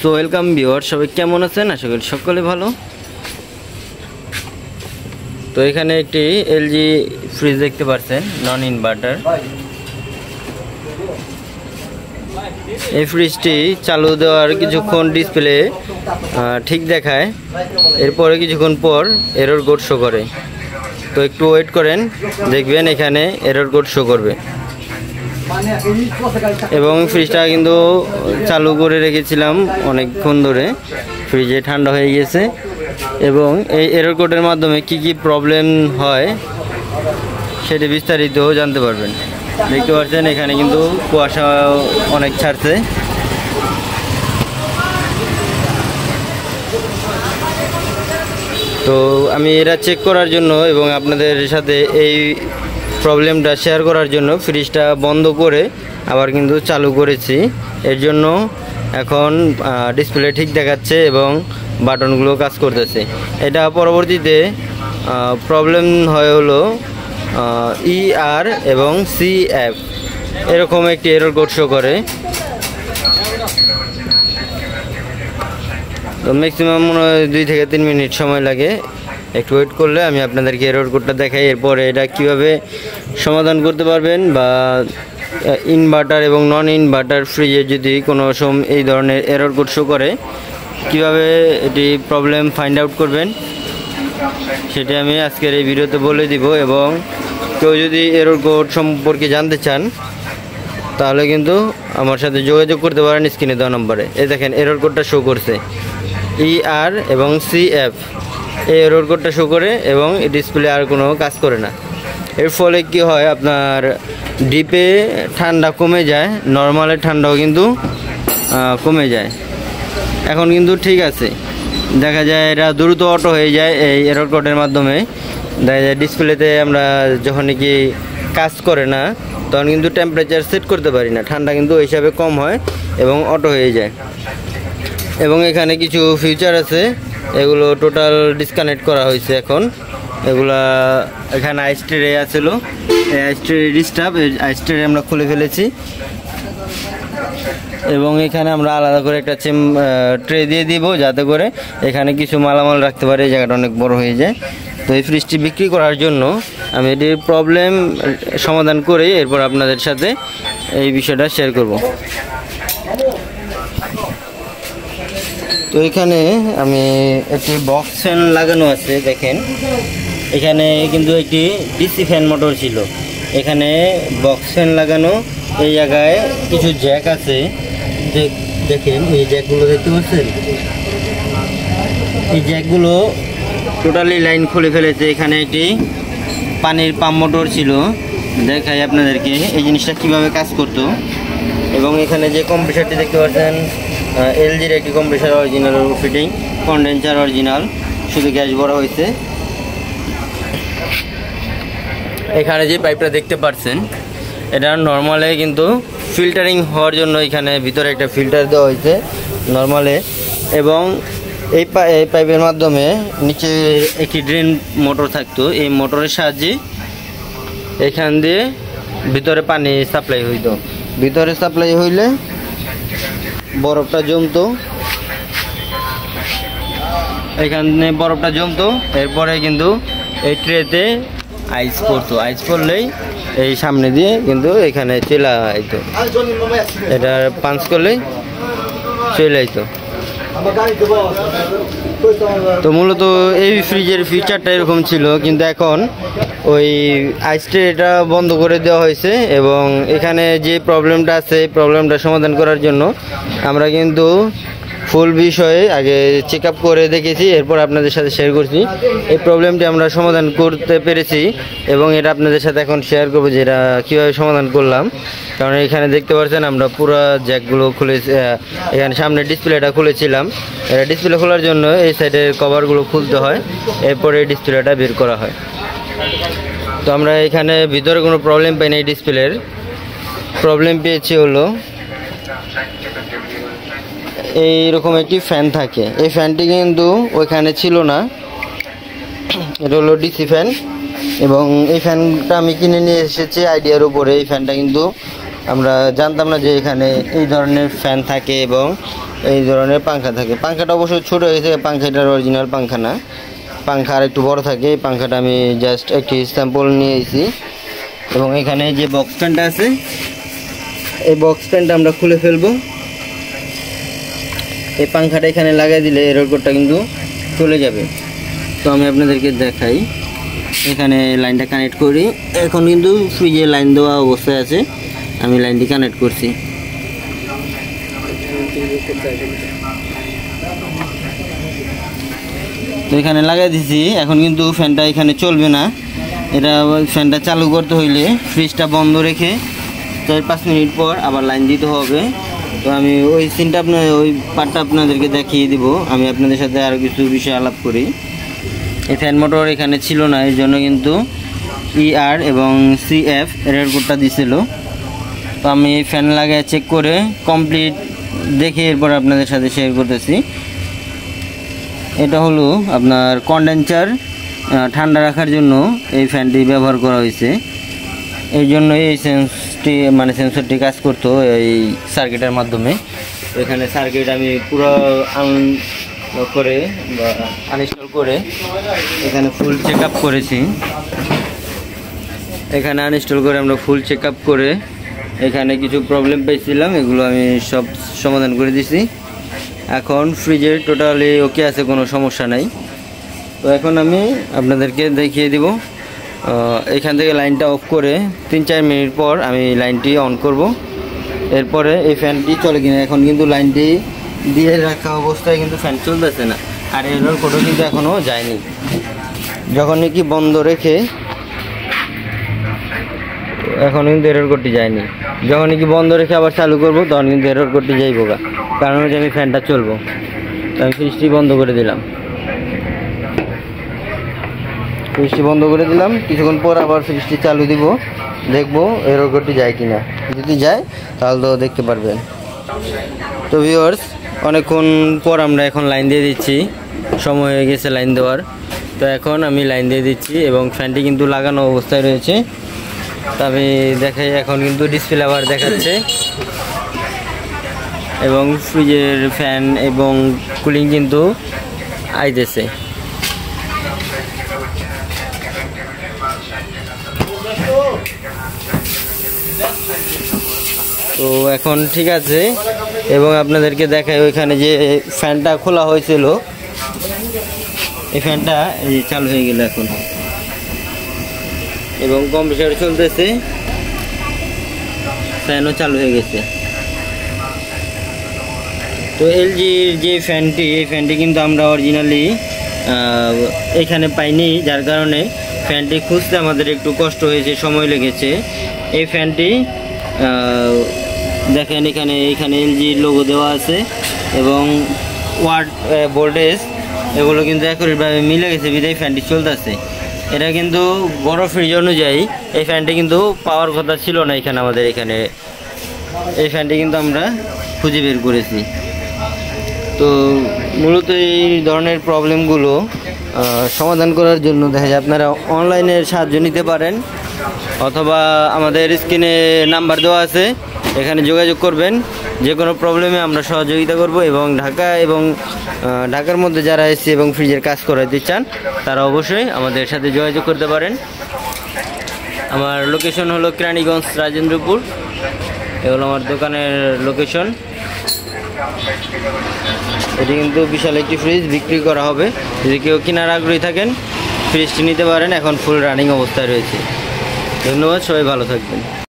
তো welcome viewer, সবাই কেমন আছেন? আশা করি সকলে ভালো। তো এখানে একটি এলজি ফ্রিজ দেখতে পাচ্ছেন, নন ইনভার্টার। এই ফ্রিজটি চালু দেওয়ার কিছুক্ষণ ডিসপ্লে ঠিক দেখায়, এরপরে কিছুক্ষণ পর এরর কোড শো করে। তো একটু ওয়েট করেন, দেখবেন এখানে এরর কোড শো করবে। এবং ফ্রিজটা কিন্তু চালু করে রেখেছিলাম অনেকক্ষণ ধরে, ফ্রিজে ঠান্ডা হয়ে গেছে। এবং এই এরর কোডের মাধ্যমে কি কি প্রবলেম হয় সেটি বিস্তারিত জানতে পারবেন। দেখতে পাচ্ছেন এখানে কিন্তু কুয়াশা অনেক ছাড়ছে। তো আমি এটা চেক করার জন্য এবং আপনাদের সাথে এই প্রবলেমটা শেয়ার করার জন্য ফ্রিজটা বন্ধ করে আবার কিন্তু চালু করেছি। এর জন্য এখন ডিসপ্লে ঠিক দেখাচ্ছে এবং বাটনগুলো কাজ করতেছে। এটা পরবর্তীতে প্রবলেম হয় হলো ER এবং CF এরকম একটি এরর কোড শো করে। তো ম্যাক্সিমাম মনে হয় 2 থেকে 3 মিনিট সময় লাগে। একটু ওয়েট করলে আমি আপনাদেরকে এরর কোডটা দেখাই, এরপরে এটা কিভাবে সমাধান করতে পারবেন। বা ইনভার্টার এবং নন ইনভার্টার ফ্রিজে যদি কোনো সময় এই ধরনের এরর কোড শো করে, কিভাবে এটি প্রবলেম ফাইন্ড আউট করবেন সেটি আমি আজকের এই ভিডিওতে বলে দিব। এবং কেউ যদি এরর কোড সম্পর্কে জানতে চান তাহলে কিন্তু আমার সাথে যোগাযোগ করতে পারেন স্ক্রিনে দেওয়া নম্বরে। এই দেখেন এরর কোডটা শো করছে, ER এবং CF এই এরর কোডটা শো করে এবং ডিসপ্লে আর কোনো কাজ করে না। এর ফলে কি হয়, আপনার ডিপে ঠান্ডা কমে যায়, নর্মালের ঠান্ডাও কিন্তু কমে যায়। এখন কিন্তু ঠিক আছে, দেখা যায় এটা দ্রুত অটো হয়ে যায় এই এরর কোডের মাধ্যমে। দেখা যায় ডিসপ্লেতে আমরা যখন কি কাজ করে না তখন কিন্তু টেম্পারেচার সেট করতে পারি না, ঠান্ডা কিন্তু ওই হিসাবে কম হয় এবং অটো হয়ে যায়। এবং এখানে কিছু ফিচার আছে, এগুলো টোটাল ডিসকানেক্ট করা হয়েছে এখন। এগুলা এখানে আইস্ট্রে আছিল, এই আইস্ট্রে ডিস্টার্ব, এই আইস্ট্রে আমরা খুলে ফেলেছি। এবং এখানে আমরা আলাদা করে একটা ট্রে দিয়ে দিব, যাতে করে এখানে কিছু মালামাল রাখতে পারে, এই জায়গাটা অনেক বড় হয়ে যায়। তো এই ফ্রিজটি বিক্রি করার জন্য আমি এটির প্রবলেম সমাধান করে এরপর আপনাদের সাথে এই বিষয়টা শেয়ার করব। তো এখানে আমি একটি বক্স ফ্যান লাগানো আছে, দেখেন এখানে কিন্তু একটি ডিসি ফ্যান মোটর ছিল, এখানে বক্স ফ্যান লাগানো। এই জায়গায় কিছু জ্যাক আছে, দেখেন এই জ্যাকগুলো দেখতে পাচ্ছেন, এই জ্যাকগুলো টোটালি লাইন খুলে ফেলেছে। এখানে একটি পানির পাম্প মোটর ছিল, দেখাই আপনাদেরকে এই জিনিসটা কিভাবে কাজ করতো। এবং এখানে যে কম্প্রেসারটি দেখতে পাচ্ছেন, LGর একটি compressor, original fitting, condenser original, শুধু গ্যাস ভরা হয়েছে। এখানে যে পাইপটা দেখতে পাচ্ছেন এটা নর্মালে কিন্তু ফিল্টারিং হওয়ার জন্য এখানে ভিতরে একটা ফিল্টার দেওয়া হয়েছে নর্মালে। এবং এই পাইপের মাধ্যমে নিচে একটি ড্রেন মোটর থাকতো, এই মোটরের সাহায্যে এখান দিয়ে ভিতরে পানি সাপ্লাই হইতো। ভিতরে সাপ্লাই হইলে বরফটা জমতো, এখানে বরফটা জমতো, এরপরে কিন্তু এই ট্রেতে আইস পড়তো, আইস পড়লেই এই সামনে দিয়ে কিন্তু এখানে চলে আইতো, এটা পাঞ্চ করলেই চলে আইতো। তো মূলত এই ফ্রিজের ফিচারটা এরকম ছিল, কিন্তু এখন ওই আইস ট্রেটা বন্ধ করে দেওয়া হয়েছে। এবং এখানে যে প্রবলেমটা আছে এই প্রবলেমটা সমাধান করার জন্য আমরা কিন্তু ফুল বিষয়ে আগে চেক আপ করে দেখেছি, এরপর আপনাদের সাথে শেয়ার করছি। এই প্রবলেমটি আমরা সমাধান করতে পেরেছি এবং এটা আপনাদের সাথে এখন শেয়ার করবো যে এটা কীভাবে সমাধান করলাম। কারণ এখানে দেখতে পাচ্ছেন আমরা পুরো জ্যাকগুলো খুলে, এখানে সামনে ডিসপ্লেটা খুলেছিলাম। এটা ডিসপ্লে খোলার জন্য এই সাইডের কভারগুলো খুলতে হয়, এরপরে ডিসপ্লেটা বের করা হয়। তো আমরা এখানে ভিতরে কোনো প্রবলেম পাই না, এই ডিসপ্লের প্রবলেম পেয়েছি হলো এইরকম একটি ফ্যান থাকে, এই ফ্যানটি কিন্তু ওইখানে ছিল না, এটা হলো ডিসি ফ্যান। এবং এই ফ্যানটা আমি কিনে নিয়ে এসেছি আইডিয়ার উপরে। এই ফ্যানটা কিন্তু আমরা জানতাম না যে এখানে এই ধরনের ফ্যান থাকে এবং এই ধরনের পাংখা থাকে। পাংখাটা অবশ্য ছোটো হয়ে গেছে, পাংখাটার অরিজিনাল পাংখা না, পাংখা আর একটু বড় থাকে। এই পাংখাটা আমি জাস্ট একটি স্যাম্পল নিয়ে এসেছি। এবং এখানে যে বক্স ফ্যানটা আছে, এই বক্স ফ্যানটা আমরা খুলে ফেলবো। এই পাংখাটা এখানে লাগাই দিলে এরর কোডটা কিন্তু চলে যাবে। তো আমি আপনাদেরকে দেখাই, এখানে লাইনটা কানেক্ট করি। এখন কিন্তু ফ্রিজে লাইন দেওয়া অবস্থায় আছে, আমি লাইনটি কানেক্ট করছি। তো এখানে লাগাই দিছি। এখন কিন্তু ফ্যানটা এখানে চলবে না, এটা ফ্যানটা চালু করতে হইলে ফ্রিজটা বন্ধ রেখে 4-5 মিনিট পর আবার লাইন দিতে হবে। তো আমি ওই সিনটা ওই পার্টটা আপনাদেরকে দেখিয়ে দিব। আমি আপনাদের সাথে আরও কিছু বিষয় আলাপ করি। এই ফ্যান মোটর এখানে ছিল না, এই জন্য কিন্তু ER এবং CF এরর কোডটা দিছিল। তো আমি এই ফ্যান লাগিয়ে চেক করে কমপ্লিট দেখে এরপর আপনাদের সাথে শেয়ার করতেছি। এটা হলো আপনার কন্ডেন্সার, ঠান্ডা রাখার জন্য এই ফ্যানটি ব্যবহার করা হয়েছে। এই জন্য এই সেন্সরটি কাজ করতো এই সার্কিটের মাধ্যমে। এখানে সার্কিট আমি পুরো করে বা আনইনস্টল করে এখানে ফুল চেক আপ করেছি। এখানে আনইনস্টল করে আমরা ফুল চেক আপ করে এখানে কিছু প্রবলেম পেয়েছিলাম, এগুলো আমি সব সমাধান করে দিছি। এখন ফ্রিজের টোটালি ওকে আছে, কোনো সমস্যা নাই। তো এখন আমি আপনাদেরকে দেখিয়ে দিব। এখান থেকে লাইনটা অফ করে 3-4 মিনিট পর আমি লাইনটি অন করব। এরপরে এই ফ্যানটি চলে কিনা। এখন কিন্তু লাইনটি দিয়ে রাখা অবস্থায় কিন্তু ফ্যান চলতেছে না, আর এরর কোডও কিন্তু এখনও যায়নি। যখন নাকি বন্ধ রেখে, এখন কিন্তু এরর কোডটি যায়নি। যখন নাকি বন্ধ রেখে আবার চালু করব তখন কিন্তু এরর কোডটি যাইব, কারণ হচ্ছে আমি ফ্যানটা চলবো। আমি ফ্রিজটি বন্ধ করে দিলাম, কিছুক্ষণ পর আবার ফ্রিজটি চালু দিব, দেখবো এরর কোডটি যায় কিনা। যদি যায় তাহলে তো দেখতে পারবেন। তো ভিউয়ার্স, অনেকক্ষণ পর আমরা এখন লাইন দিয়ে দিচ্ছি, সময় হয়ে গেছে লাইন দেওয়ার। তো এখন আমি লাইন দিয়ে দিচ্ছি এবং ফ্যানটি কিন্তু লাগানো অবস্থায় রয়েছে। তবে দেখাই, এখন কিন্তু ডিসপ্লে আবার দেখাচ্ছে এবং ফ্রিজের ফ্যান এবং কুলিং কিন্তু আইতেছে। তো এখন ঠিক আছে, এবং আপনাদেরকে দেখাই ওইখানে যে ফ্যানটা খোলা হয়েছিল, এই ফ্যানটা এই চালু হয়ে গেল এখন, এবং কম্প্রেসার চলতেছে, ফ্যানও চালু হয়ে গেছে। তো এলজির যে ফ্যানটি, এই ফ্যানটি কিন্তু আমরা অরিজিনালি এখানে পাইনি, যার কারণে ফ্যানটি খুঁজতে আমাদের একটু কষ্ট হয়েছে, সময় লেগেছে। এই ফ্যানটি দেখেন এখানে এলজির লোগো দেওয়া আছে এবং ওয়াট ভোল্টেজ এগুলো কিন্তু অ্যাকুরেটভাবে মিলে গেছে, বিধায় ফ্যানটি চলতেছে। এটা কিন্তু বড় ফ্রিজ অনুযায়ী এই ফ্যানটি কিন্তু পাওয়ার কথা ছিল না এখানে আমাদের এখানে। এই ফ্যানটি কিন্তু আমরা খুঁজে বের করেছি। তো মূলত এই ধরনের প্রবলেমগুলো সমাধান করার জন্য দেখা যায় আপনারা অনলাইনের সাহায্য নিতে পারেন, অথবা আমাদের স্ক্রিনে নাম্বার দেওয়া আছে, এখানে যোগাযোগ করবেন। যে কোনো প্রবলেমে আমরা সহযোগিতা করব। এবং ঢাকার মধ্যে যারা এসে এবং ফ্রিজের কাজ করাতে চান তারা অবশ্যই আমাদের সাথে যোগাযোগ করতে পারেন। আমার লোকেশন হলো কেরানীগঞ্জ, রাজেন্দ্রপুর। এ হলো আমার দোকানের লোকেশন। এটি কিন্তু বিশাল একটি ফ্রিজ বিক্রি করা হবে। যদি কেউ কেনার আগ্রহী থাকেন ফ্রিজটি নিতে পারেন, এখন ফুল রানিং অবস্থায় রয়েছে। ধন্যবাদ, সবাই ভালো থাকবেন।